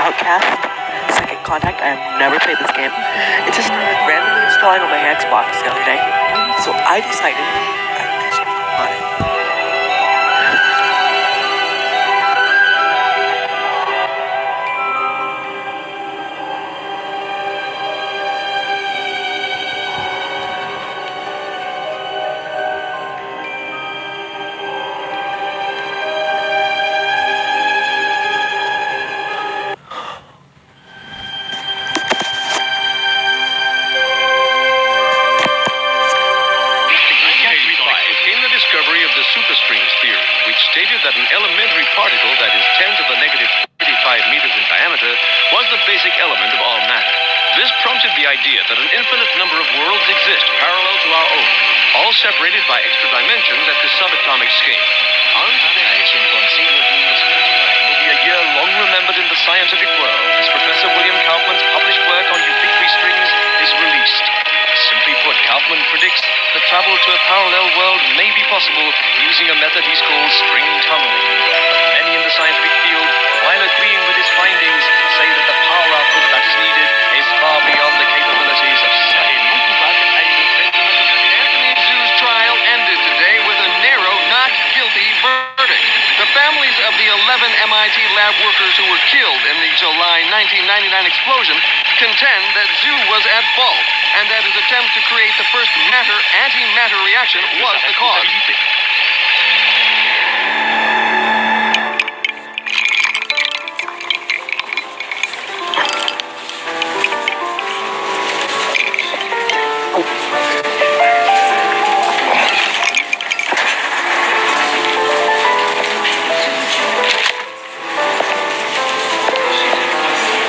Outcast, Second Contact. I have never played this game. It just started randomly installing on my Xbox the other day. So I decided I should on it. Superstrings theory, which stated that an elementary particle that is 10 to the negative 35 meters in diameter was the basic element of all matter. This prompted the idea that an infinite number of worlds exist parallel to our own, all separated by extra dimensions at the subatomic scale. On today, will be a year long remembered in the scientific world as Professor William Kaufman's published work on ubiquitary strings is released. Simply put, Kaufman predicts that travel to a parallel world may be possible using a method he's called string tunneling. But many in the scientific field, while agreeing with his findings, say that the power output that is needed is far beyond the capabilities of science. Anthony Zhu's trial ended today with a narrow not guilty verdict. The families of the 11 MIT lab workers who were killed in the July 1999 explosion contend that Zhu was at fault, and that his attempt to create the first matter-antimatter reaction was the cause.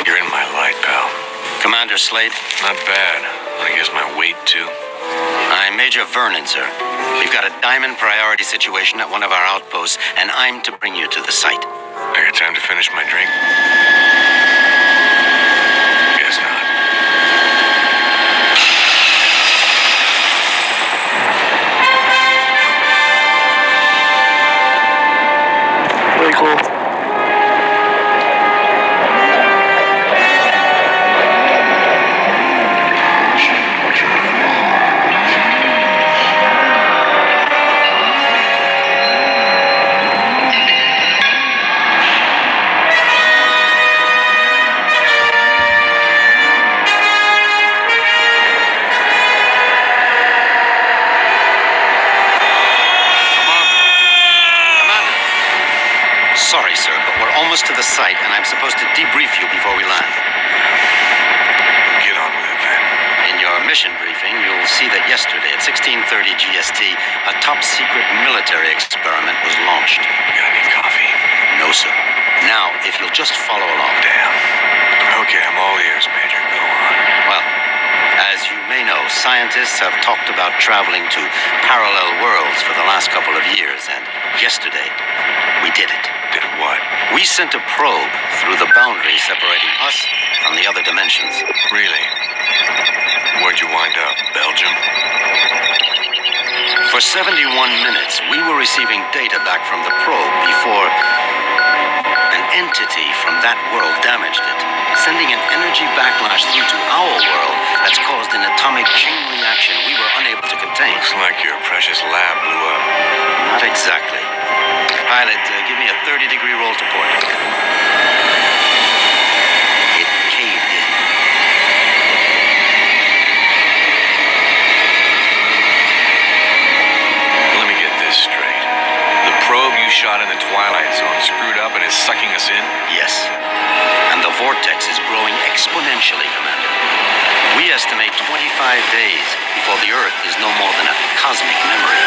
You're in my light, pal. Commander Slade? Not bad. I guess my weight, too. I'm Major Vernon, sir. We've got a diamond priority situation at one of our outposts, and I'm to bring you to the site. I got time to finish my drink? Guess not. Very cool. Sorry, sir, but we're almost to the site, and I'm supposed to debrief you before we land. Get on with it, then. In your mission briefing, you'll see that yesterday at 16:30 GST, a top-secret military experiment was launched. You got any coffee? No, sir. Now, if you'll just follow along. Damn. Okay, I'm all ears, Major. Go on. Well, as you may know, scientists have talked about traveling to parallel worlds for the last couple of years, and yesterday, we did it. Did what? We sent a probe through the boundary separating us from the other dimensions. Really? Where'd you wind up? Belgium? For 71 minutes, we were receiving data back from the probe before an entity from that world damaged it, sending an energy backlash through to our world that's caused an atomic chain reaction we were unable to contain. Looks like your precious lab blew up. Not exactly. Pilot, give me a 30-degree roll to port. It caved in. Let me get this straight. The probe you shot in the Twilight Zone screwed up and is sucking us in? Yes. And the vortex is growing exponentially, Commander. We estimate 25 days before the Earth is no more than a cosmic memory.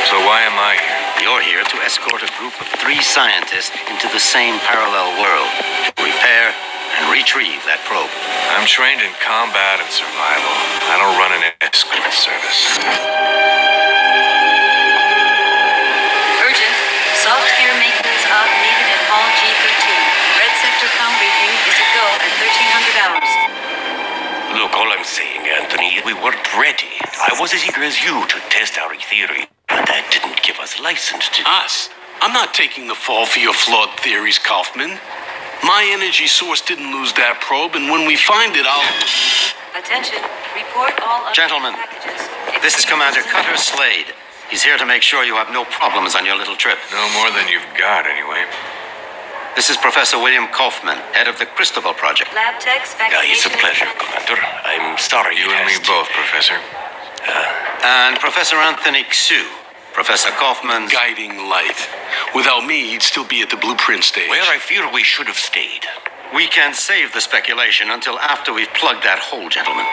So why am I here? You're here to escort a group of 3 scientists into the same parallel world to repair and retrieve that probe. I'm trained in combat and survival. I don't run an escort service. Urgent. Soft gear maintenance op needed at Hall G13. Red sector com briefing is a go at 1300 hours. Look, Look, all I'm saying, Anthony, we weren't ready. I was as eager as you to test our theory, but that didn't give us license to... Us? I'm not taking the fall for your flawed theories, Kaufman. My energy source didn't lose that probe, and when we find it, I'll... Attention. Report all Gentlemen, packages. this is Commander Cutter Slade. He's here to make sure you have no problems on your little trip. No more than you've got, anyway. This is Professor William Kaufman, head of the Cristobal Project. Lab techs, It's a vaccination. pleasure, Commander. I'm sorry You it and me has to- both, Professor. And Professor Anthony Xu, Professor Kaufman's... guiding light. Without me, he'd still be at the blueprint stage. Where I fear we should have stayed. We can save the speculation until after we've plugged that hole, gentlemen.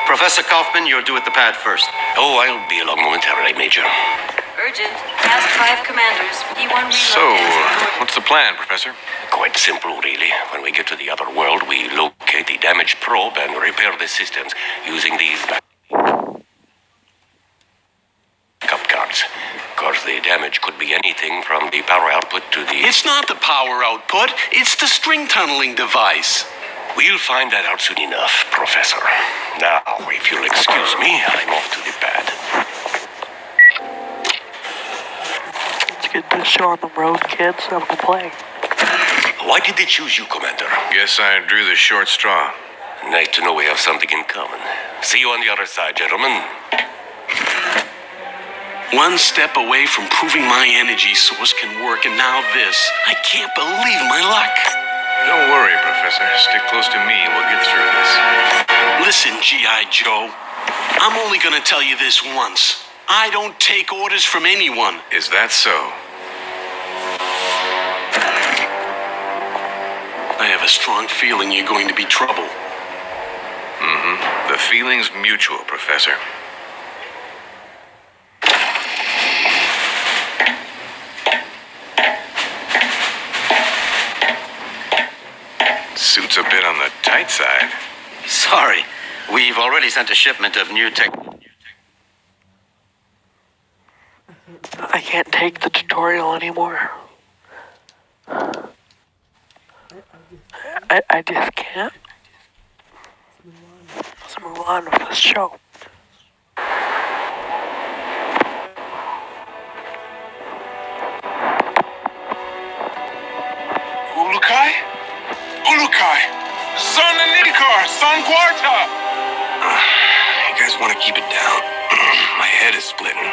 Professor Kaufman, you're due at the pad first. Oh, I'll be along momentarily, Major. Urgent. Past 5 commanders. P1 reload. So, what's the plan, Professor? Quite simple, really. When we get to the other world, we locate the damaged probe and repair the systems using these backup cards. Of course, the damage could be anything from the power output to the... It's not the power output, it's the string tunneling device. We'll find that out soon enough, Professor. Now, if you'll excuse me, I'm off to the pad. Let's get this show on the road, kids. I'm gonna play. Why did they choose you, Commander? Guess I drew the short straw. Nice to know we have something in common. See you on the other side, gentlemen. One step away from proving my energy source can work, and now this. I can't believe my luck. Don't worry, Professor. Stick close to me and we'll get through this. Listen, G.I. Joe. I'm only gonna tell you this once. I don't take orders from anyone. Is that so? I have a strong feeling you're going to be trouble. The feeling's mutual, Professor. Suit's a bit on the tight side. Sorry, we've already sent a shipment of new tech... I can't take the tutorial anymore. I just can't. Let's move on with this show. Ulukai? Ulukai! Son Nikar! Son Quarta! You guys want to keep it down? My head is splitting.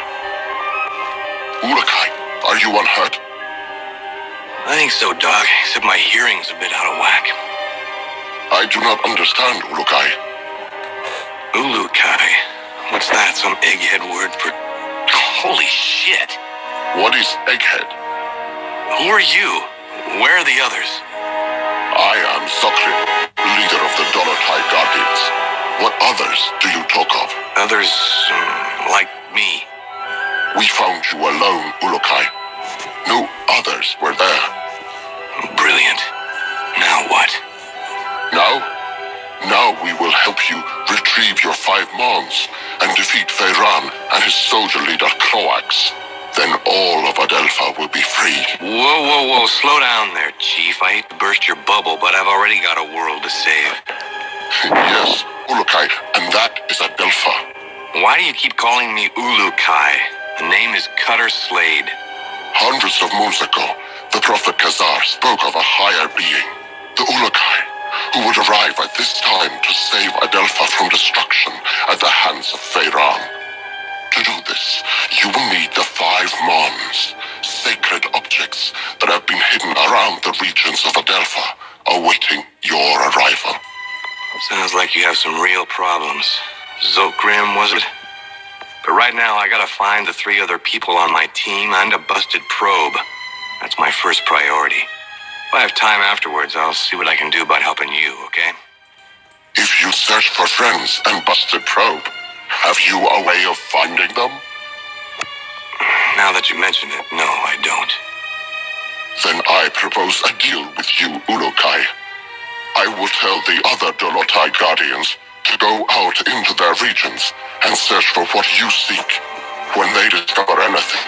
Ulukai, are you unhurt? I think so, Doc, except my hearing's a bit out of whack. I do not understand, Ulukai. Ulukai? What's that? Some egghead word for... Holy shit! What is Egghead? Who are you? Where are the others? I am Sokrin, leader of the Dolotai Guardians. What others do you talk of? Others, like me. We found you alone, Ulukai. No others were there. Brilliant. Now what? Now we will help you retrieve your 5 Mons and defeat Feyran and his soldier leader Croax. Then all of Adelpha will be free. Whoa. Slow down there, Chief. I hate to burst your bubble, but I've already got a world to save. Yes, Ulukai, and that is Adelpha. Why do you keep calling me Ulukai? The name is Cutter Slade. Hundreds of moons ago, the Prophet Khazar spoke of a higher being, the Ulukai, who would arrive at this time to save Adelpha from destruction at the hands of Feyran. To do this, you will need the 5 Mons, sacred objects that have been hidden around the regions of Adelpha, awaiting your arrival. Sounds like you have some real problems. Zokgrim, was it? But right now, I gotta find the 3 other people on my team and a busted probe. That's my first priority. If I have time afterwards, I'll see what I can do about helping you, okay? If you search for friends and busted probe, have you a way of finding them? Now that you mention it, no, I don't. Then I propose a deal with you, Ulukai. I will tell the other Dolotai Guardians to go out into their regions and search for what you seek. When they discover anything,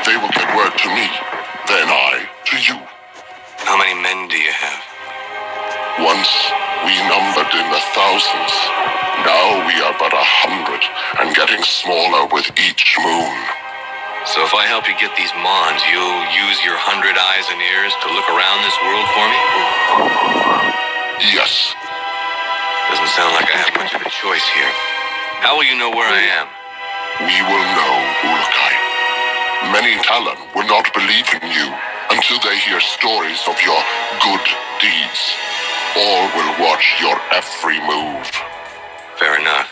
they will get word to me, then I to you. How many men do you have? Once we numbered in the thousands. Now we are but 100 and getting smaller with each moon. So if I help you get these Mons, you'll use your 100 eyes and ears to look around this world for me? Yes. Doesn't sound like I have much of a choice here. How will you know where I am? We will know, Ulukai. Many Talon will not believe in you until they hear stories of your good deeds. All will watch your every move. Fair enough.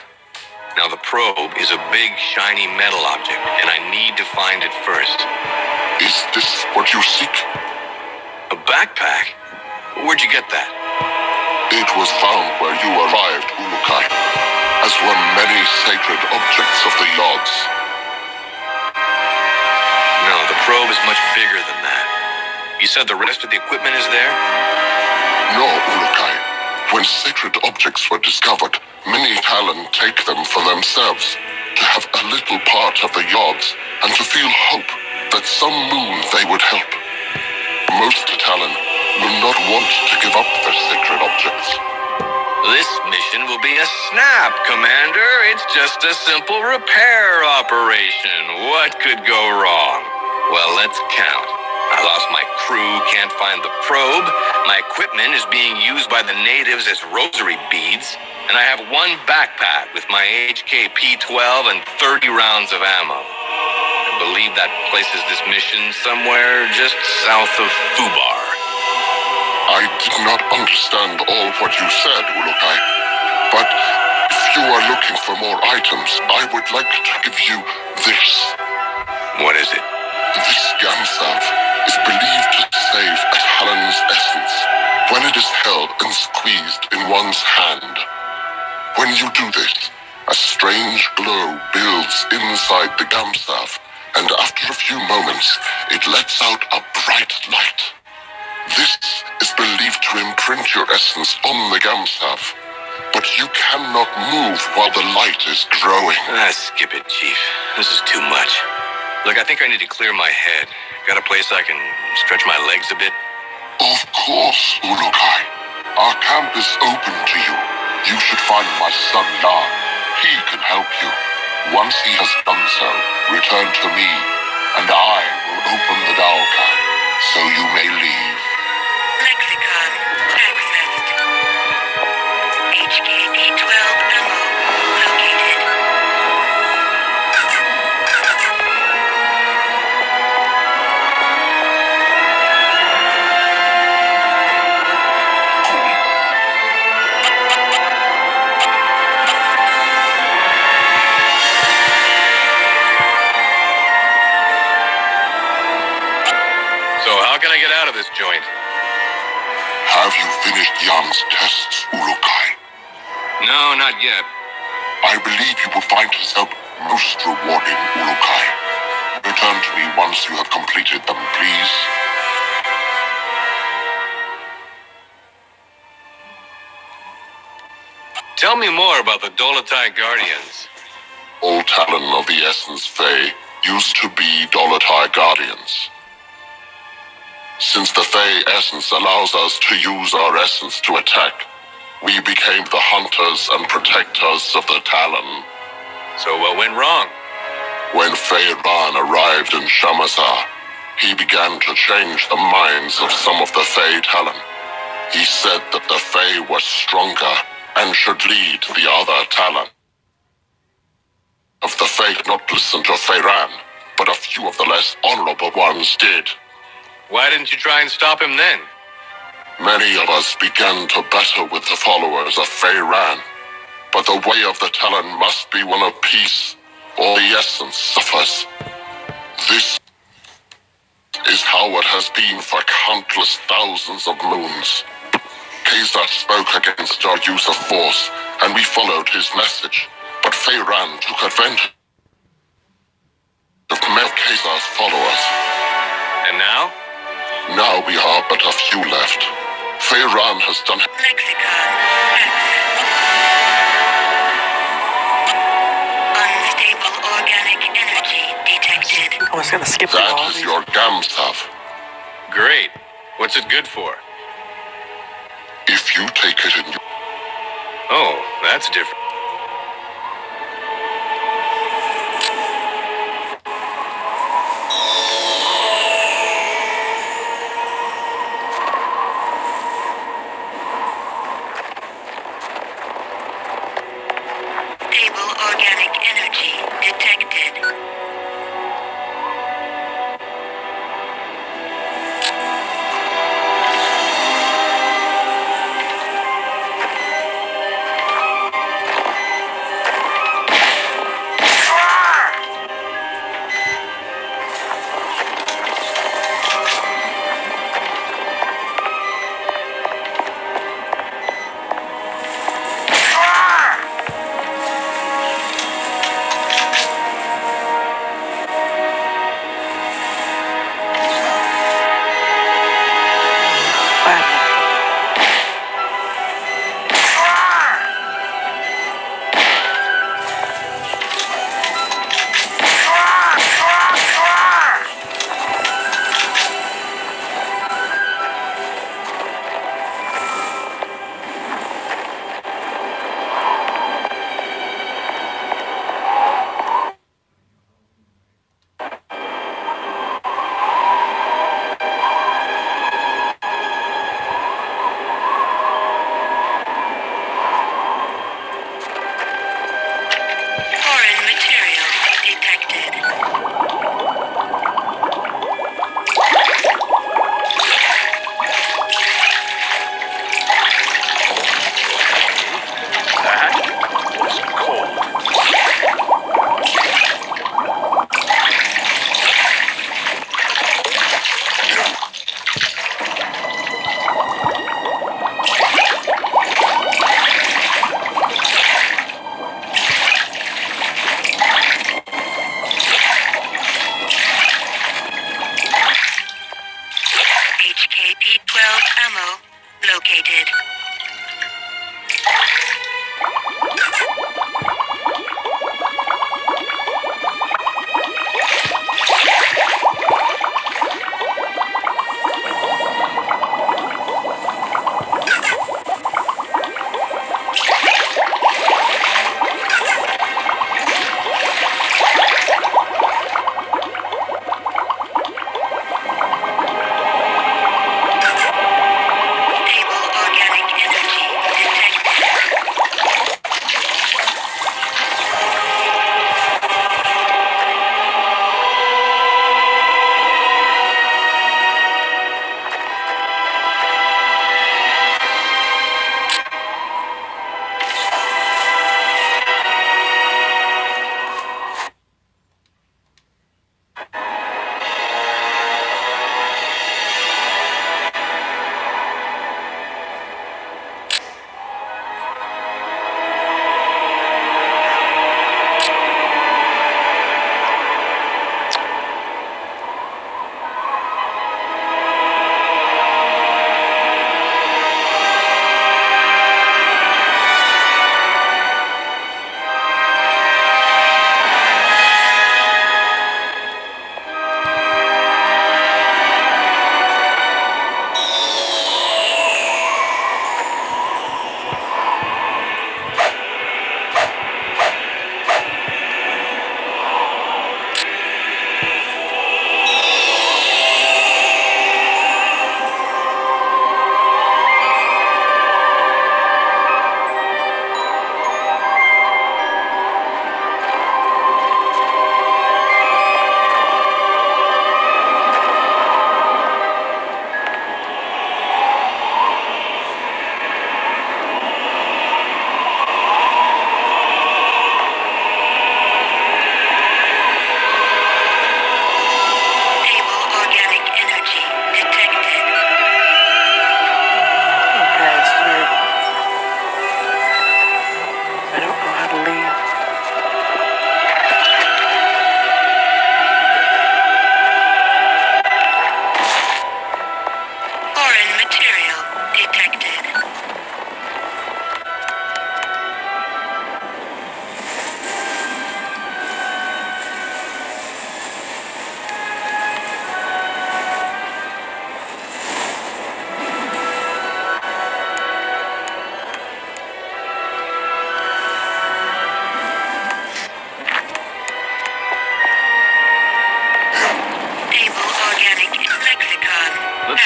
Now the probe is a big, shiny metal object, and I need to find it first. Is this what you seek? A backpack? Where'd you get that? It was found where you arrived, Ulukai, as were many sacred objects of the Yods. No, the probe is much bigger than that. You said the rest of the equipment is there? No, Ulukai. When sacred objects were discovered, many Talon take them for themselves, to have a little part of the Yods, and to feel hope that some moon they would help. Most Talon will not want to give up their sacred objects. This mission will be a snap, Commander. It's just a simple repair operation. What could go wrong? Well, let's count. I lost my crew, can't find the probe. My equipment is being used by the natives as rosary beads. And I have one backpack with my HK P-12 and 30 rounds of ammo. I believe that places this mission somewhere just south of Fubar. I did not understand all what you said, Ulukai. But if you are looking for more items, I would like to give you this. What is it? This Gamsav is believed to save a Talon's essence when it is held and squeezed in one's hand. When you do this, a strange glow builds inside the Gamsav, and after a few moments, it lets out a bright light. This is believed to imprint your essence on the Gamsav, but you cannot move while the light is growing. Skip it, Chief. This is too much. Look, I think I need to clear my head. Got a place I can stretch my legs a bit? Of course, Ulukai. Our camp is open to you. You should find my son Yan. He can help you. Once he has done so, return to me, and I will open the Dalka, so you may leave. Lexicon accessed. HKD-12 ammo located. So how can I get out of this joint? Have you finished Yan's tests, Ulukai? No, not yet. I believe you will find his help most rewarding, Ulukai. Return to me once you have completed them, please. Tell me more about the Dolotai Guardians. All Talon of the Essence Fae used to be Dolotai Guardians. Since the Fae Essence allows us to use our essence to attack, we became the hunters and protectors of the Talon. So what went wrong? When Feyran arrived in Shamazar, he began to change the minds of some of the Fae Talon. He said that the Fae were stronger and should lead the other Talon. Of the Fae did not listen to Feyran, but a few of the less honorable ones did. Why didn't you try and stop him then? Many of us began to battle with the followers of Feyran, but the way of the Talon must be one of peace, or the essence suffers. This is how it has been for countless thousands of moons. Kazar spoke against our use of force, and we followed his message, but Feyran took advantage of many of Kazar's followers. And now? Now we are but a few left. Feyran has done... Lexicon accessed. Unstable organic energy detected. I was gonna skip through all That is these. your Gamsav. Great. What's it good for? If you take it in your... Oh, that's different.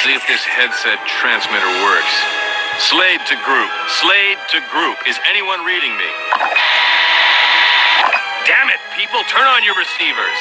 See if this headset transmitter works. Slade to group. Slade to group. Is anyone reading me? Damn it, people, turn on your receivers.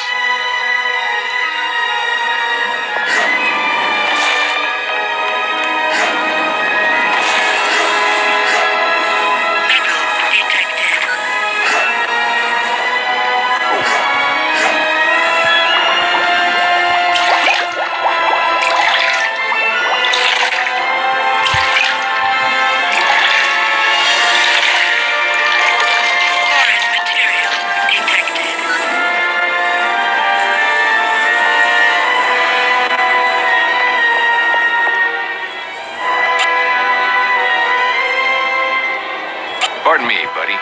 Pardon me, buddy.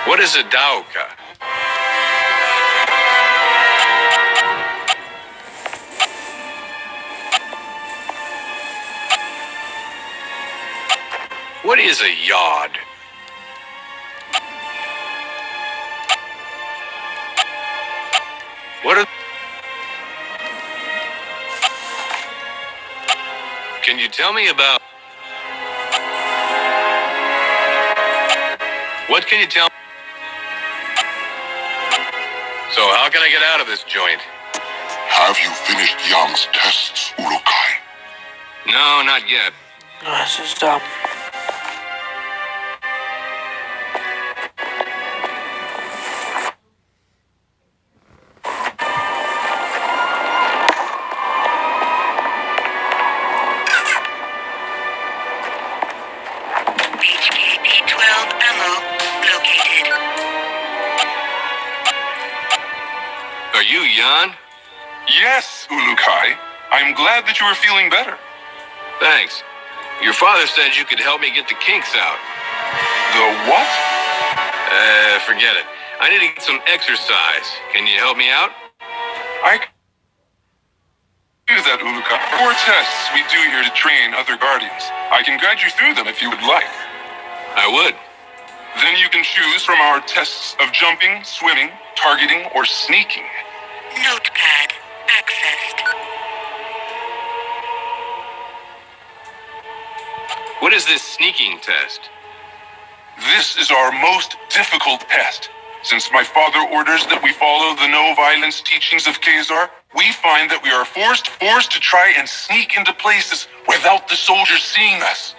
What is a Daoka? What is a yod? What are... Can you tell me about... What can you tell? So how can I get out of this joint? Have you finished Yang's tests, Ulukai? No, not yet. This is dumb. Are you Jan? Yes, Ulukai. I'm glad that you are feeling better. Thanks. Your father said you could help me get the kinks out. The what? Forget it. I need to get some exercise. Can you help me out? I can do that, Ulukai. 4 tests we do here to train other guardians. I can guide you through them if you would like. I would. Then you can choose from our tests of jumping, swimming, targeting, or sneaking. Notepad accessed. What is this sneaking test? This is our most difficult test. Since my father orders that we follow the no-violence teachings of Khazar, we find that we are forced to try and sneak into places without the soldiers seeing us.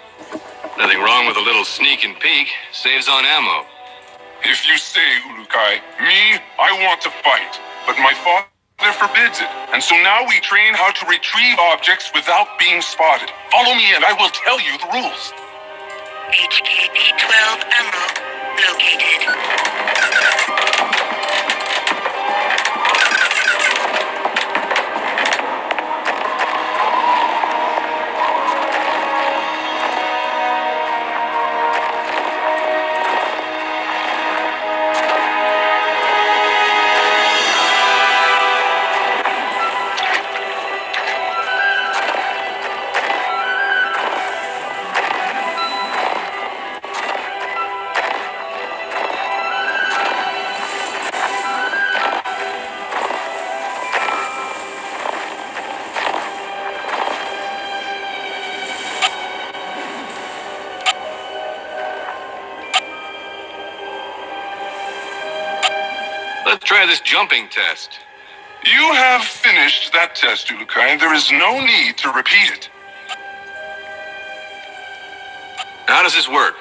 Nothing wrong with a little sneak and peek. Saves on ammo. If you say, Ulukai, me, I want to fight, but my father forbids it. And so now we train how to retrieve objects without being spotted. Follow me and I will tell you the rules. HKP-12 ammo located. Let's try this jumping test. You have finished that test, Ulukai. There is no need to repeat it. How does this work?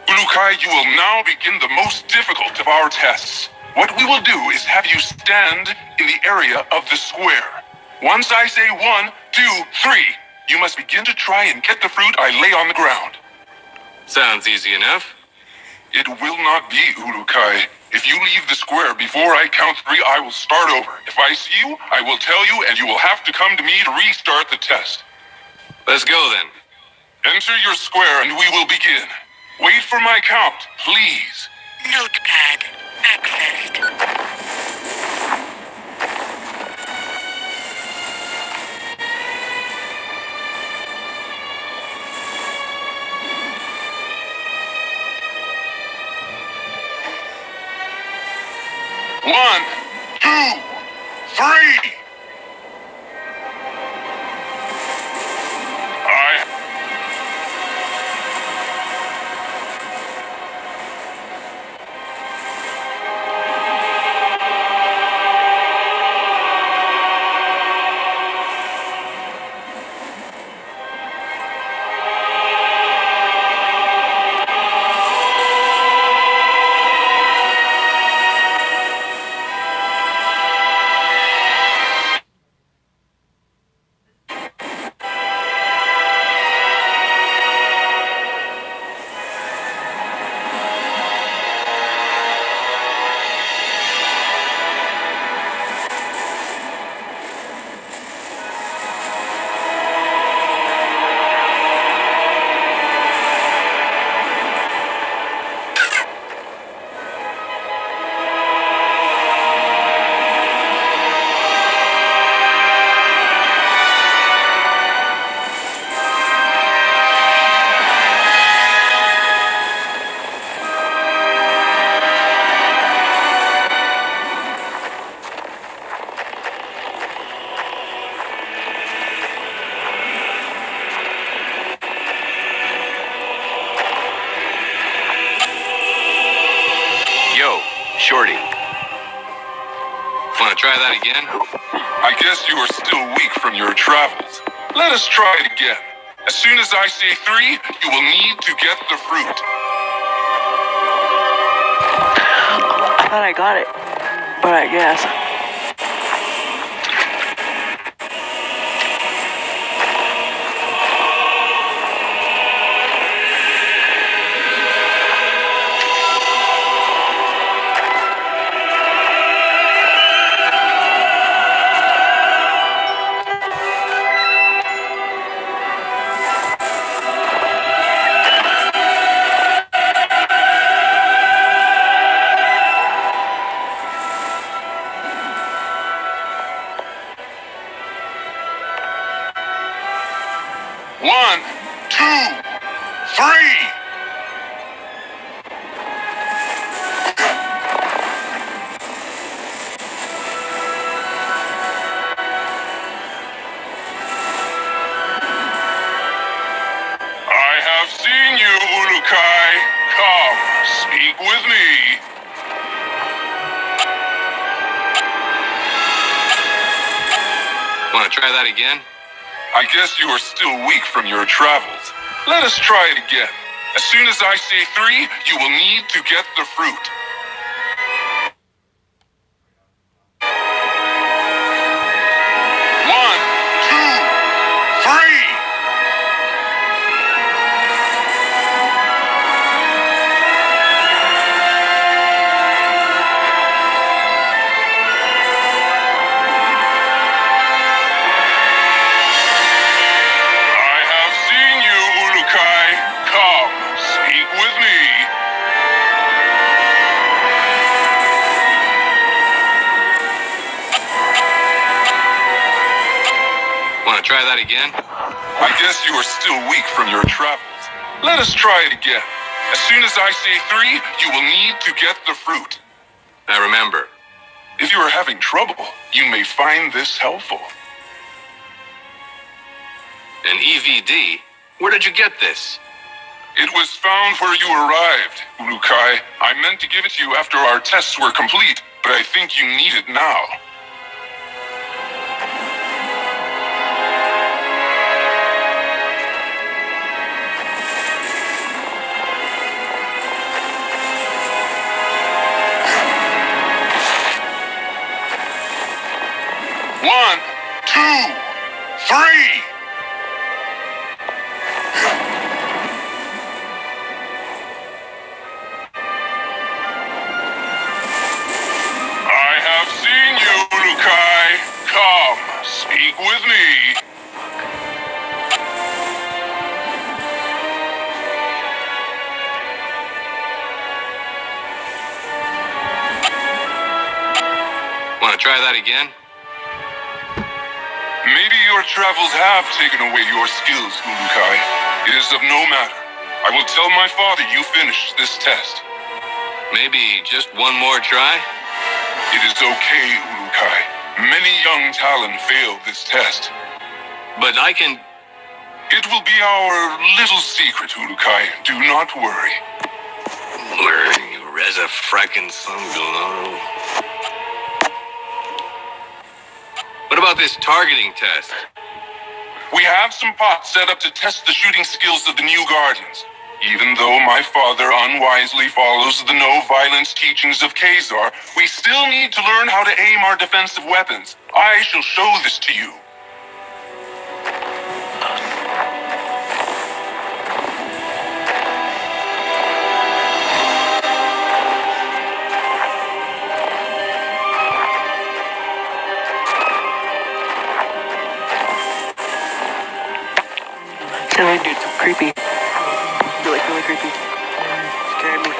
Ulukai, you will now begin the most difficult of our tests. What we will do is have you stand in the area of the square. Once I say 1, 2, 3, you must begin to try and get the fruit I lay on the ground. Sounds easy enough. It will not be, Ulukai. If you leave the square before I count 3, I will start over. If I see you, I will tell you, and you will have to come to me to restart the test. Let's go then. Enter your square and we will begin. Wait for my count, please. Notepad accessed. One, two, three. again? I guess you are still weak from your travels. Let us try it again. As soon as I say 3, you will need to get the fruit. I thought I got it, but I guess. One, two, three. I have seen you, Ulukai. Come, speak with me. Want to try that again? I guess you are still weak from your travels. Let us try it again. As soon as I say 3, you will need to get the fruit. One, two, three. I have seen you, Ulukai. Come, speak with me. Want to try that again? I guess you are still weak from your travels. Let us try it again. As soon as I say 3, you will need to get the fruit. Now remember, If you are having trouble, you may find this helpful. an EVD? Where did you get this? It was found where you arrived, Ulukai. I meant to give it to you after our tests were complete, but I think you need it now. One, two, three. I have seen you, Ulukai. Come, speak with me. Want to try that again? Maybe your travels have taken away your skills, Ulukai. It is of no matter. I will tell my father you finished this test. Maybe just one more try? It is okay, Ulukai. Many young Talon failed this test. But I can... It will be our little secret, Ulukai. Do not worry. Reza frackin' Sungalo. What about this targeting test? We have some pots set up to test the shooting skills of the new Guardians. Even though my father unwisely follows the no-violence teachings of Khazar, we still need to learn how to aim our defensive weapons. I shall show this to you. That dude's so creepy. Really creepy. Scared me.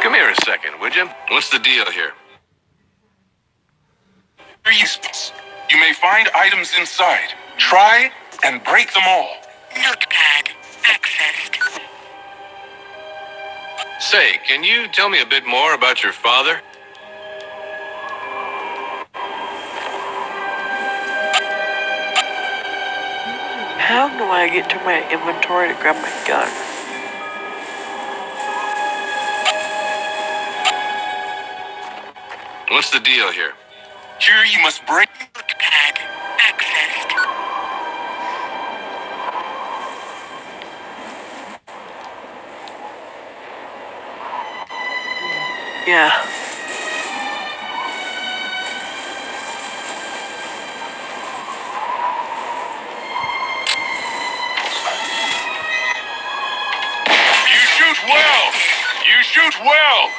Come here a second, would you? What's the deal here? You useless. You may find items inside. Try and break them all. Notepad accessed. Say, can you tell me a bit more about your father? How do I get to my inventory to grab my gun? What's the deal here? Here you must break. Notepad accessed. Yeah. You shoot well! You shoot well!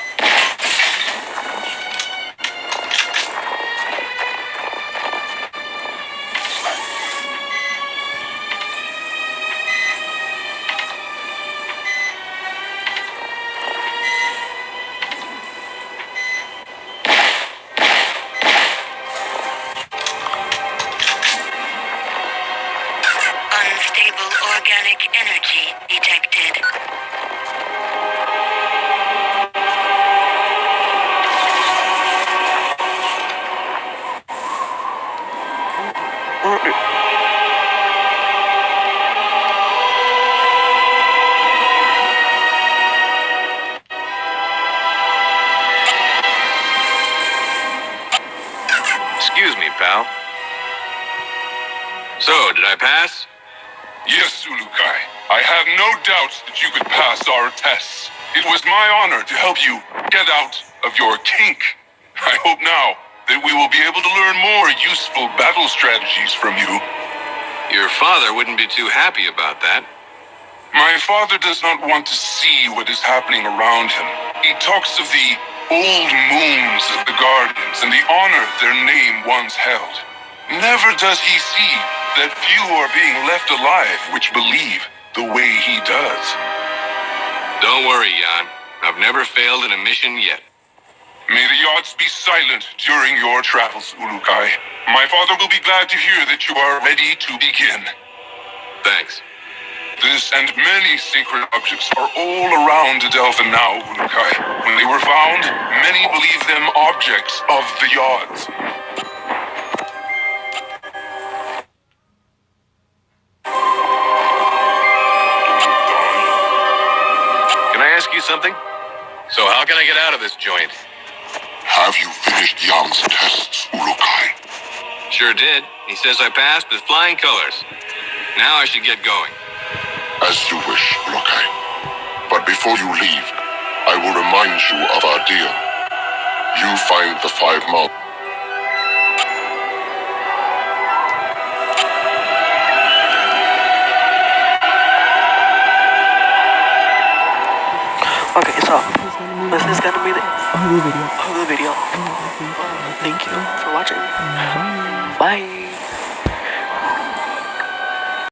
Unstable organic energy detected. Excuse me, pal. So, did I pass? Yes, Ulukai. I have no doubts that you could pass our tests. It was my honor to help you get out of your kink. I hope now that we will be able to learn more useful battle strategies from you. Your father wouldn't be too happy about that. My father does not want to see what is happening around him. He talks of the old moons of the Guardians and the honor their name once held. Never does he see that few are being left alive which believe the way he does. Don't worry, Jan. I've never failed in a mission yet. May the odds be silent during your travels, Ulukai. My father will be glad to hear that you are ready to begin. Thanks. This and many sacred objects are all around Adelpha now, Ulukai. When they were found, many believe them objects of the Yods. Can I ask you something? So how can I get out of this joint? Have you finished Jan's tests, Ulukai? Sure did. He says I passed with flying colors. Now I should get going. As you wish, Ulukai. But before you leave, I will remind you of our deal. You find the 5 mouths. Okay, so this is gonna be the whole video. Thank you for watching. Bye.